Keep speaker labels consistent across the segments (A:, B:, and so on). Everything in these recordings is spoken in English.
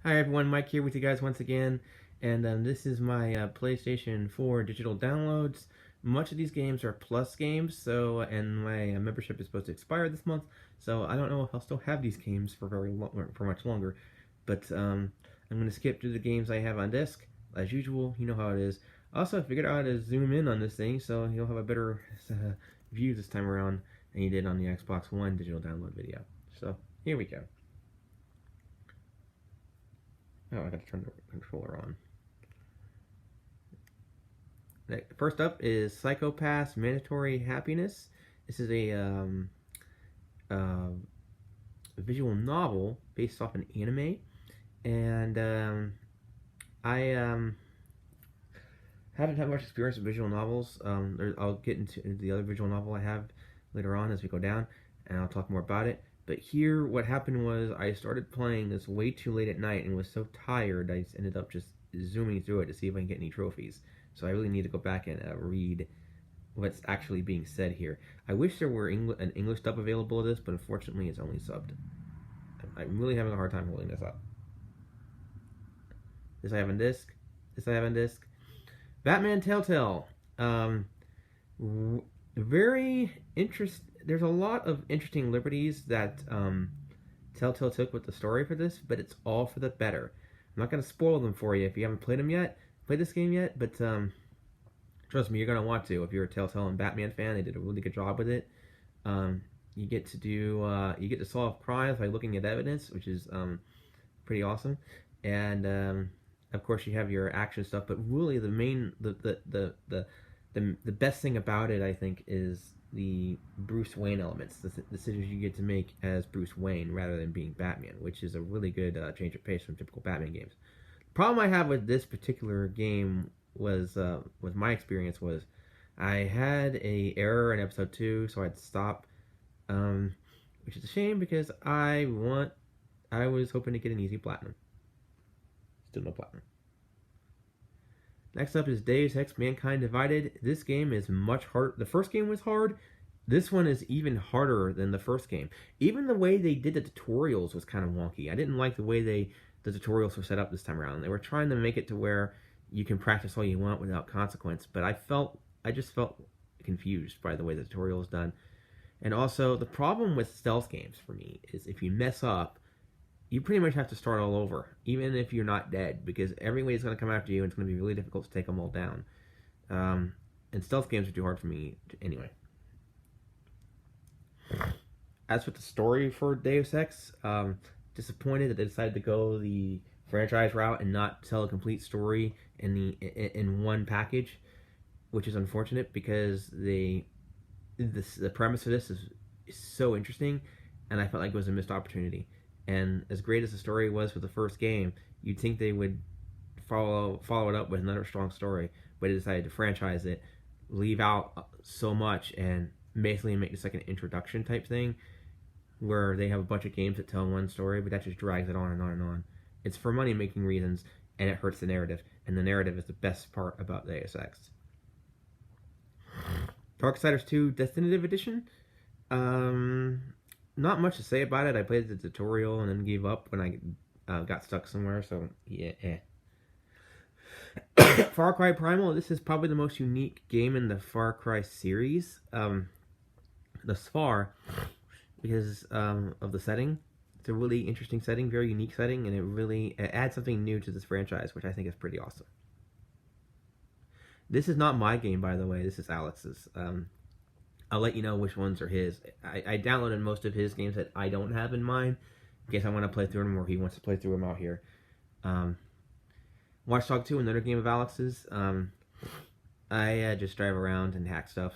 A: Hi everyone, Mike here with you guys once again, and this is my PlayStation 4 digital downloads. Much of these games are Plus games, and my membership is supposed to expire this month, so I don't know if I'll still have these games for for much longer. But I'm going to skip through the games I have on disc, as usual. You know how it is. Also, I figured out how to zoom in on this thing, so you'll have a better view this time around than you did on the Xbox One digital download video. So here we go. Oh, I gotta turn the controller on. First up is Psycho-Pass Mandatory Happiness. This is a visual novel based off an anime, and I haven't had much experience with visual novels. I'll get into the other visual novel I have later on as we go down, and I'll talk more about it. But here, what happened was I started playing this way too late at night and was so tired I ended up just zooming through it to see if I can get any trophies. So I really need to go back and read what's actually being said here. I wish there were an English dub available of this, but unfortunately it's only subbed. I'm really having a hard time holding this up. This I have on disc. This I have on disc. Batman Telltale. Very interesting. There's a lot of interesting liberties that Telltale took with the story for this, but it's all for the better. I'm not going to spoil them for you if you haven't played this game yet, but trust me, you're going to want to. If you're a Telltale and Batman fan, they did a really good job with it. You get to solve crimes by looking at evidence, which is pretty awesome. And of course, you have your action stuff, but really the best thing about it, I think, is the Bruce Wayne elements, the decisions you get to make as Bruce Wayne rather than being Batman, which is a really good change of pace from typical Batman games. The problem I have with this particular game was, with my experience, was I had a error in episode 2, so I had to stop, which is a shame because I was hoping to get an easy platinum. Still no platinum. Next up is Deus Ex Mankind Divided. This game is much harder. The first game was hard. This one is even harder than the first game. Even the way they did the tutorials was kind of wonky. I didn't like the way the tutorials were set up this time around. They were trying to make it to where you can practice all you want without consequence, but I just felt confused by the way the tutorial was done. And also, the problem with stealth games for me is if you mess up, you pretty much have to start all over, even if you're not dead, because everybody's going to come after you, and it's going to be really difficult to take them all down. And stealth games are too hard for me anyway. As with the story for Deus Ex, disappointed that they decided to go the franchise route and not tell a complete story in one package, which is unfortunate because the premise of this is so interesting, and I felt like it was a missed opportunity. And as great as the story was for the first game, you'd think they would follow it up with another strong story, but they decided to franchise it, leave out so much, and basically make this like an introduction type thing, where they have a bunch of games that tell one story, but that just drags it on and on and on. It's for money-making reasons, and it hurts the narrative, and the narrative is the best part about Deus Ex. Darksiders 2 Definitive Edition. Not much to say about it. I played the tutorial and then gave up when I got stuck somewhere, so yeah. Far Cry Primal, this is probably the most unique game in the Far Cry series thus far because of the setting. It's a really interesting setting, very unique setting, and it adds something new to this franchise, which I think is pretty awesome. This is not my game, by the way. This is Alex's. I'll let you know which ones are his. I downloaded most of his games that I don't have in mine, in case I want to play through them or he wants to play through them out here. Watch Dogs 2, another game of Alex's. I just drive around and hack stuff.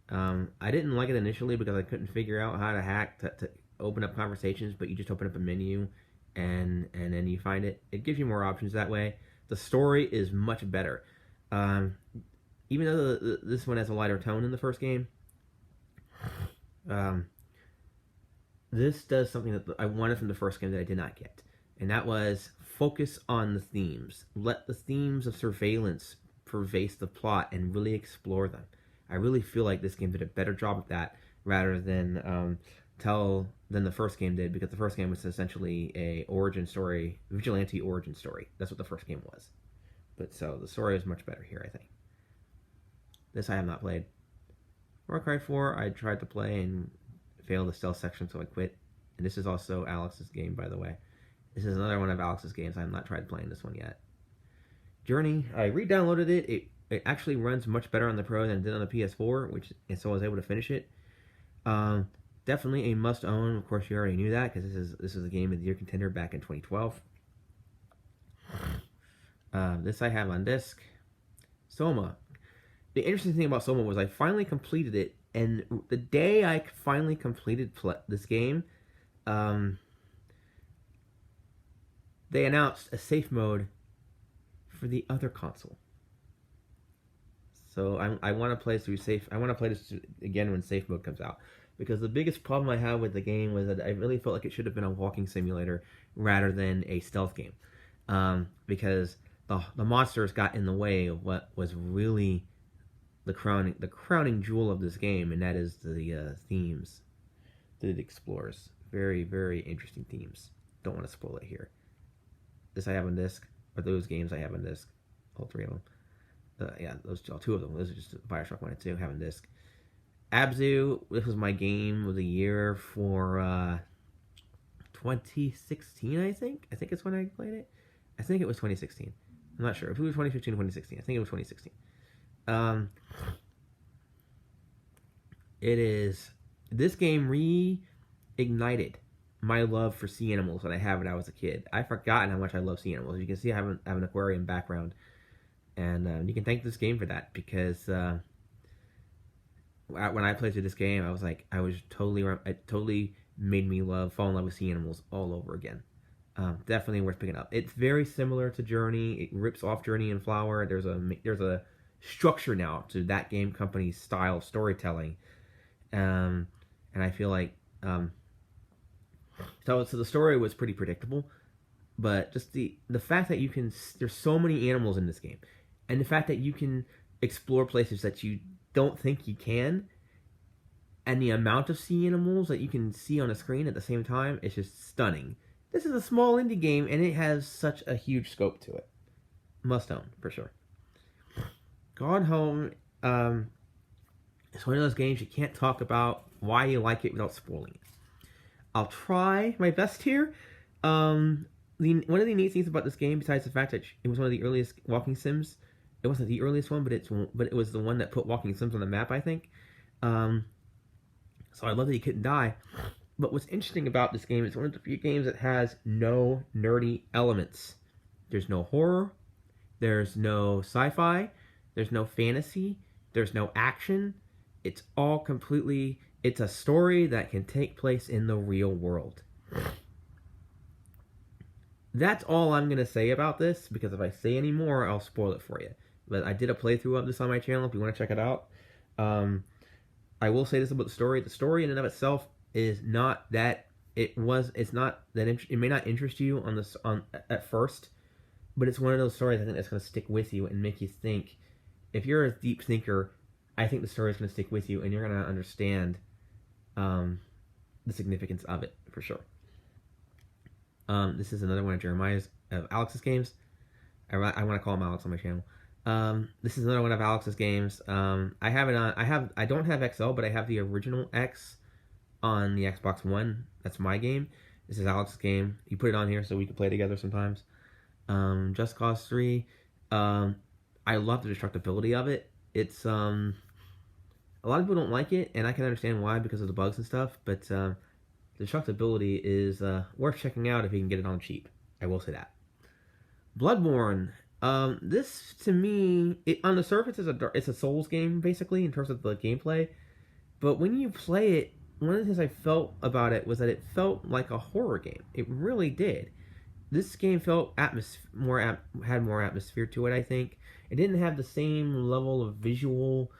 A: I didn't like it initially because I couldn't figure out how to hack to open up conversations, but you just open up a menu and then you find it. It gives you more options that way. The story is much better. Even though this one has a lighter tone than the first game, this does something that I wanted from the first game that I did not get, and that was focus on the themes. Let the themes of surveillance pervade the plot and really explore them. I really feel like this game did a better job of that rather than tell than the first game did, because the first game was essentially a origin story, vigilante origin story. That's what the first game was. But so the story is much better here, I think. This I have not played. Far Cry 4, I tried to play and failed the stealth section, so I quit. And this is also Alex's game, by the way. This is another one of Alex's games. I have not tried playing this one yet. Journey, I re-downloaded it. It actually runs much better on the Pro than it did on the PS4, so I was able to finish it. Definitely a must-own. Of course, you already knew that, because this is a game of the year contender back in 2012. This I have on disc. Soma. The interesting thing about Soma was I finally completed it, and the day I finally completed this game, they announced a safe mode for the other console. So I want to play through safe. I want to play this again when safe mode comes out, because the biggest problem I had with the game was that I really felt like it should have been a walking simulator rather than a stealth game, because the monsters got in the way of what was really the crowning jewel of this game, and that is the themes that it explores. Very, very interesting themes. Don't want to spoil it here. This I have on disc, or those games I have on disc, all three of them. Yeah, those two of them. Those are just Bioshock 1 and 2 having disc. Abzu, this was my game of the year for 2016, I think. I think it's when I played it. I think it was 2016. I'm not sure. If it was 2015 or 2016. I think it was 2016. This game reignited my love for sea animals that I had when I was a kid. I've forgotten how much I love sea animals. You can see I have an aquarium background, and you can thank this game for that, because when I played through this game, it totally made me fall in love with sea animals all over again. Definitely worth picking up. It's very similar to Journey. It rips off Journey and Flower. There's a structure now to that game company's style of storytelling, and I feel like so the story was pretty predictable, but just the fact that there's so many animals in this game, and the fact that you can explore places that you don't think you can, and the amount of sea animals that you can see on a screen at the same time is just stunning. This is a small indie game, and it has such a huge scope to it. Must own, for sure. Gone Home is one of those games you can't talk about why you like it without spoiling it. I'll try my best here. One of the neat things about this game, besides the fact that it was one of the earliest walking sims, it wasn't the earliest one, but it was the one that put walking sims on the map, I think. So I love that you couldn't die. But what's interesting about this game is one of the few games that has no nerdy elements. There's no horror. There's no sci-fi. There's no fantasy. There's no action. It's all completely... It's a story that can take place in the real world. That's all I'm going to say about this, because if I say any more, I'll spoil it for you. But I did a playthrough of this on my channel if you want to check it out. I will say this about the story. The story in and of itself is not that... It's not that... It may not interest you at first, but it's one of those stories I think that's going to stick with you and make you think. If you're a deep thinker, I think the story is going to stick with you, and you're going to understand the significance of it, for sure. This is another one of Alex's games. I want to call him Alex on my channel. This is another one of Alex's games. I have it on. I don't have XL, but I have the original X on the Xbox One. That's my game. This is Alex's game. He put it on here so we can play together sometimes. Just Cause 3. I love the destructibility of it. It's a lot of people don't like it, and I can understand why, because of the bugs and stuff, but the destructibility is worth checking out if you can get it on cheap. I will say that. Bloodborne. This, to me, on the surface, it's a Souls game, basically, in terms of the gameplay, but when you play it, one of the things I felt about it was that it felt like a horror game. It really did. This game felt had more atmosphere to it, I think. It didn't have the same level of visual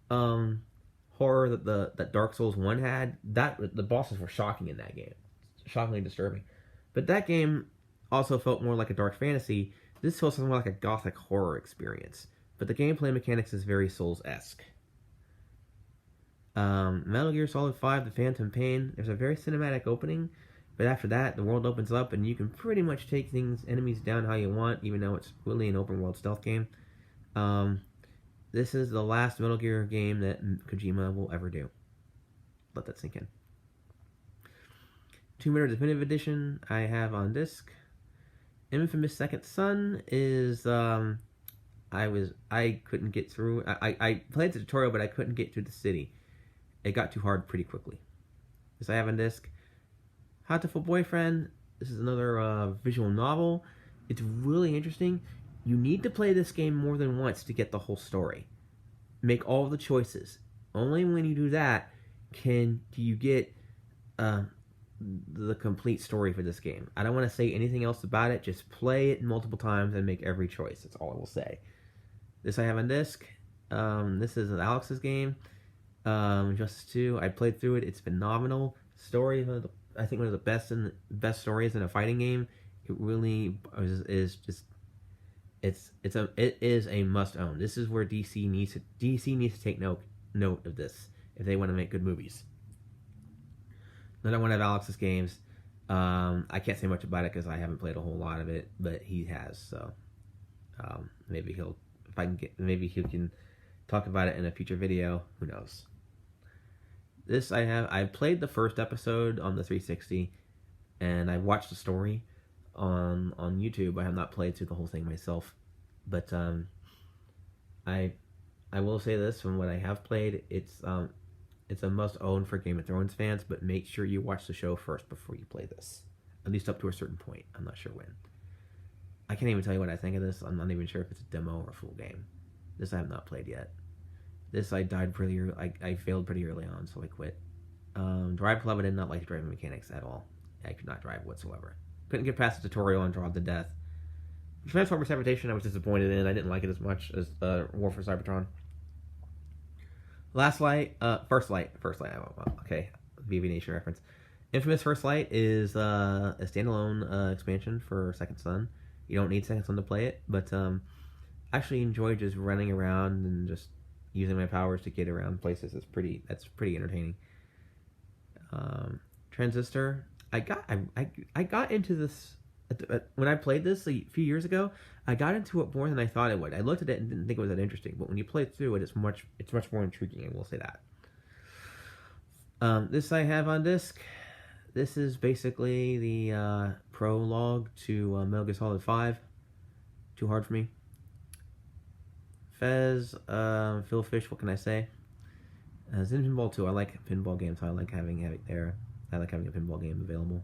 A: horror that Dark Souls 1 had. The bosses were shocking in that game. Shockingly disturbing. But that game also felt more like a dark fantasy. This feels more like a gothic horror experience. But the gameplay mechanics is very Souls-esque. Metal Gear Solid 5: The Phantom Pain. There's a very cinematic opening, but after that, the world opens up and you can pretty much take enemies down how you want, even though it's really an open world stealth game. This is the last Metal Gear game that Kojima will ever do. Let that sink in. Tomb Raider Definitive Edition I have on disc. Infamous Second Son is I couldn't get through. I played the tutorial, but I couldn't get through the city. It got too hard pretty quickly. This I have on disc. Hatoful Boyfriend. This is another visual novel. It's really interesting. You need to play this game more than once to get the whole story. Make all the choices. Only when you do that do you get the complete story for this game. I don't want to say anything else about it. Just play it multiple times and make every choice. That's all I will say. This I have on disc. This is Alex's game. Justice 2. I played through it. It's phenomenal. Story, I think one of the best stories in a fighting game. It really is just. It is a must own. This is where DC needs to take note of this if they want to make good movies. Another one of Alex's games. I can't say much about it because I haven't played a whole lot of it, but he has. So maybe he can talk about it in a future video. Who knows? This I played the first episode on the 360, and I watched the story on YouTube. I have not played through the whole thing myself, but I will say this: from what I have played, it's a must-own for Game of Thrones fans, but make sure you watch the show first before you play this. At least up to a certain point. I'm not sure when. I can't even tell you what I think of this. I'm not even sure if it's a demo or a full game. This I have not played yet. This I died pretty early. I failed pretty early on, so I quit. Drive Club, I did not like the driving mechanics at all. I could not drive whatsoever. Couldn't get past the tutorial on Draw to Death. Transformers Habitation I was disappointed in. I didn't like it as much as War for Cybertron. First Light. Okay, VV Nation reference. Infamous First Light is a standalone expansion for Second Son. You don't need Second Son to play it, but I actually enjoy just running around and just using my powers to get around places. That's pretty entertaining. Transistor. I got into this when I played this a few years ago. I got into it more than I thought it would. I looked at it and didn't think it was that interesting, but when you play through it, it's much more intriguing. I will say that. This I have on disc. This is basically the prologue to Metal Gear Solid 5. Too hard for me. Fez, Phil Fish. What can I say? Zen Pinball 2. I like pinball games, so I like having it there. I like having a pinball game available.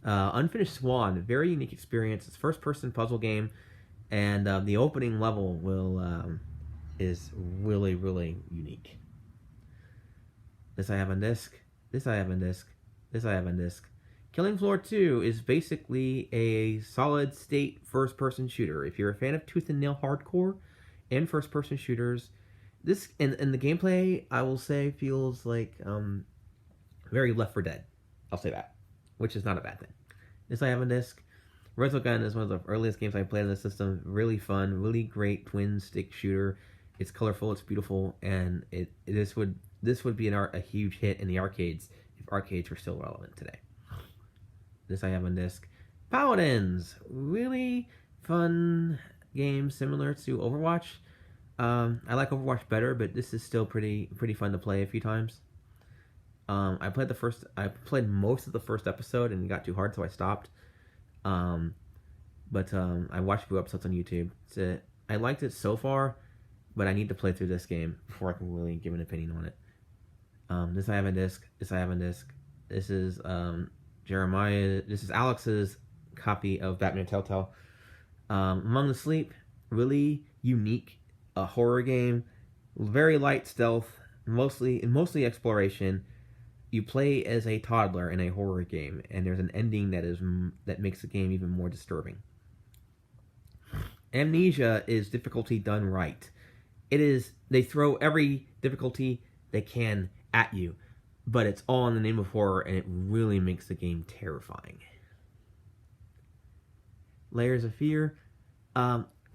A: Unfinished Swan, very unique experience. It's a first-person puzzle game, and the opening level is really, really unique. This I have on disc. This I have on disc. This I have on disc. Killing Floor 2 is basically a solid-state first-person shooter. If you're a fan of tooth and nail hardcore and first-person shooters, this and the gameplay, I will say, feels like very Left 4 Dead. I'll say that, which is not a bad thing. This I have on disc. Resogun is one of the earliest games I played on the system. Really fun, really great twin stick shooter. It's colorful, it's beautiful, and this would be a huge hit in the arcades if arcades were still relevant today. This I have on disc. Paladins, really fun game similar to Overwatch. I like Overwatch better, but this is still pretty fun to play a few times. I played most of the first episode and it got too hard, so I stopped. But I watched a few episodes on YouTube. I liked it so far, but I need to play through this game before I can really give an opinion on it. This I have on disc. This I have on disc. This is Jeremiah. This is Alex's copy of Batman Telltale. Among the Sleep, really unique, a horror game, very light stealth, mostly exploration. You play as a toddler in a horror game, and there's an ending that makes the game even more disturbing. Amnesia is difficulty done right. They throw every difficulty they can at you, but it's all in the name of horror, and it really makes the game terrifying. Layers of Fear.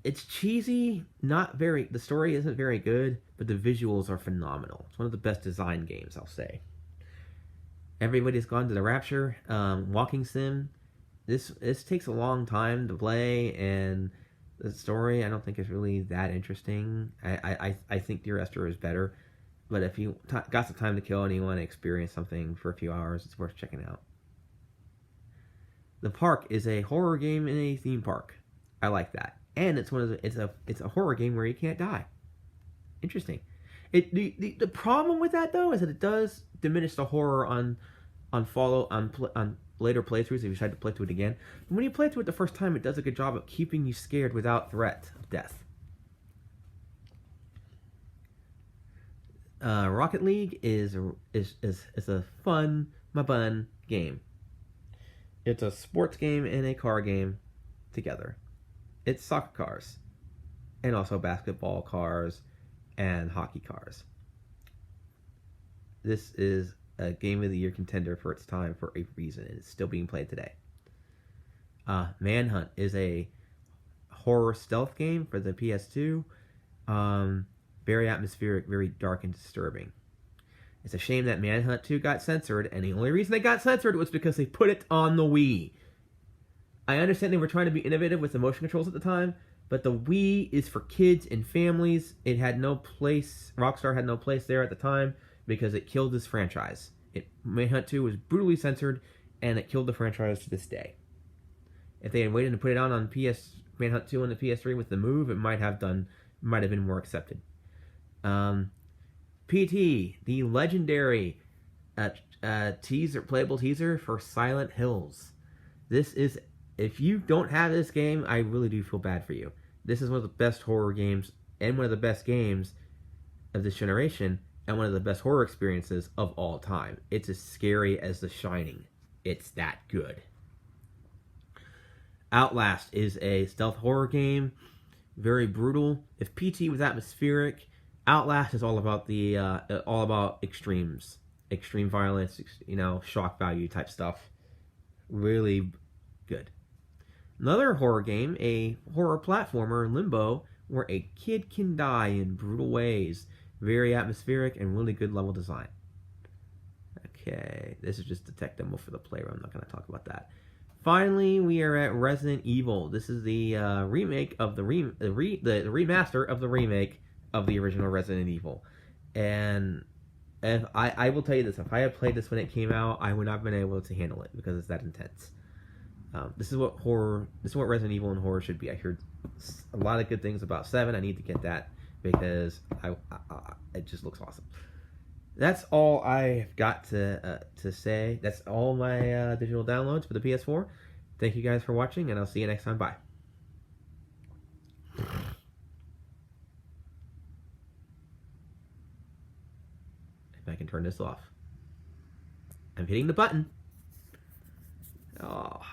A: It's cheesy, not very. The story isn't very good, but the visuals are phenomenal. It's one of the best design games, I'll say. Everybody's gone to the Rapture. Walking sim. This takes a long time to play, and the story I don't think is really that interesting. I think Dear Esther is better, but if you got some time to kill and you want to experience something for a few hours, it's worth checking out. The Park is a horror game in a theme park. I like that, and it's a horror game where you can't die. Interesting. The problem with that though is that it does diminish the horror on later playthroughs if you decide to play through it again. But when you play through it the first time, it does a good job of keeping you scared without threat of death. Rocket League is a fun game. It's a sports game and a car game together. It's soccer cars and also basketball cars and hockey cars. This is a Game of the Year contender for its time for a reason, and it's still being played today. Manhunt is a horror stealth game for the PS2. Very atmospheric, very dark and disturbing. It's a shame that Manhunt 2 got censored, and the only reason they got censored was because they put it on the Wii. I understand they were trying to be innovative with the motion controls at the time, but the Wii is for kids and families. It had no place, Rockstar had no place there at the time, because it killed this franchise. Manhunt 2 was brutally censored, and it killed the franchise to this day. If they had waited to put it out on Manhunt 2 on the PS3 with the Move, it might have been more accepted. PT, the legendary playable teaser for Silent Hills. This is, if you don't have this game, I really do feel bad for you. This is one of the best horror games and one of the best games of this generation, and one of the best horror experiences of all time. It's as scary as The Shining. It's that good. Outlast is a stealth horror game, very brutal. If PT was atmospheric, Outlast is all about extremes, extreme violence, shock value type stuff. Really good. Another horror game, a horror platformer, Limbo, where a kid can die in brutal ways. Very atmospheric and really good level design. Okay, this is just the tech demo for the playroom. I'm not going to talk about that. Finally, we are at Resident Evil. This is the remake of the remaster of the remake of the original Resident Evil. And if I will tell you this: if I had played this when it came out, I would not have been able to handle it because it's that intense. This is what Resident Evil and horror should be. I heard a lot of good things about 7. I need to get that because it just looks awesome. That's all I've got to say. That's all my digital downloads for the PS4. Thank you guys for watching, and I'll see you next time. Bye. If I can turn this off. I'm hitting the button. Oh.